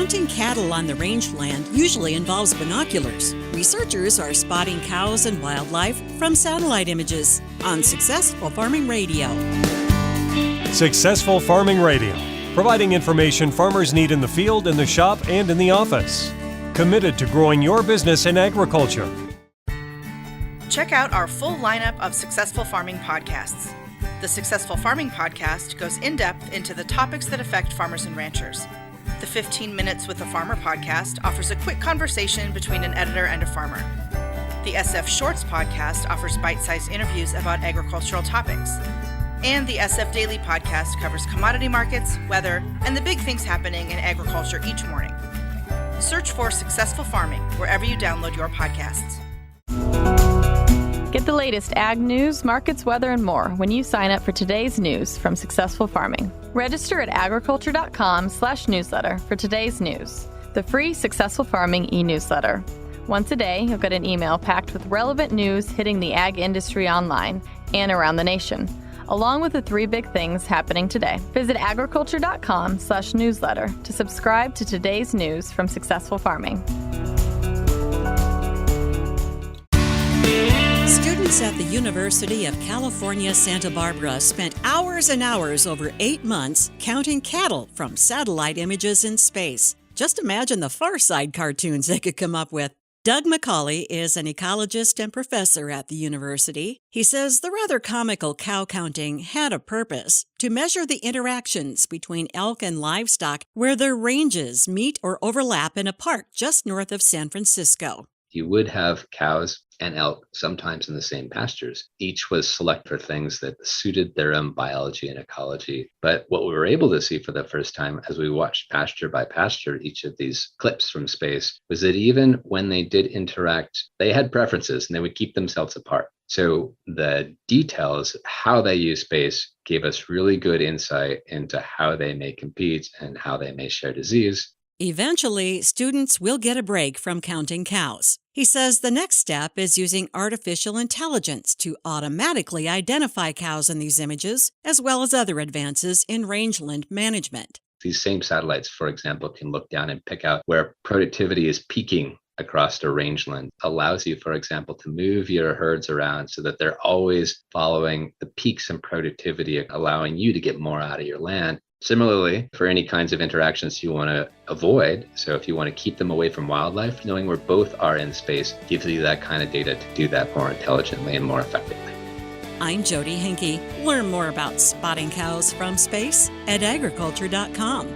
Counting cattle on the rangeland usually involves binoculars. Researchers are spotting cows and wildlife from satellite images on Successful Farming Radio. Successful Farming Radio, providing information farmers need in the field, in the shop, and in the office. Committed to growing your business in agriculture. Check out our full lineup of Successful Farming podcasts. The Successful Farming podcast goes in-depth into the topics that affect farmers and ranchers. The 15 Minutes with a Farmer podcast offers a quick conversation between an editor and a farmer. The SF Shorts podcast offers bite-sized interviews about agricultural topics. And the SF Daily podcast covers commodity markets, weather, and the big things happening in agriculture each morning. Search for Successful Farming wherever you download your podcasts. Get the latest ag news, markets, weather, and more when you sign up for today's news from Successful Farming. Register at agriculture.com/newsletter for today's news, the free Successful Farming e-newsletter. Once a day, you'll get an email packed with relevant news hitting the ag industry online and around the nation, along with the 3 big things happening today. Visit agriculture.com/newsletter to subscribe to today's news from Successful Farming. Students at the University of California, Santa Barbara spent hours and hours over 8 months counting cattle from satellite images in space. Just imagine the Far Side cartoons they could come up with. Doug McCauley is an ecologist and professor at the university. He says the rather comical cow counting had a purpose: to measure the interactions between elk and livestock where their ranges meet or overlap in a park just north of San Francisco. You would have cows and elk sometimes in the same pastures. Each was selected for things that suited their own biology and ecology. But what we were able to see for the first time as we watched pasture by pasture each of these clips from space was that even when they did interact, they had preferences and they would keep themselves apart. So the details, how they use space, gave us really good insight into how they may compete and how they may share disease. Eventually, students will get a break from counting cows. He says the next step is using artificial intelligence to automatically identify cows in these images, as well as other advances in rangeland management. These same satellites, for example, can look down and pick out where productivity is peaking across the rangeland. Allows you, for example, to move your herds around so that they're always following the peaks in productivity, allowing you to get more out of your land. Similarly, for any kinds of interactions you want to avoid, so if you want to keep them away from wildlife, knowing where both are in space gives you that kind of data to do that more intelligently and more effectively. I'm Jody Henke. Learn more about spotting cows from space at agriculture.com.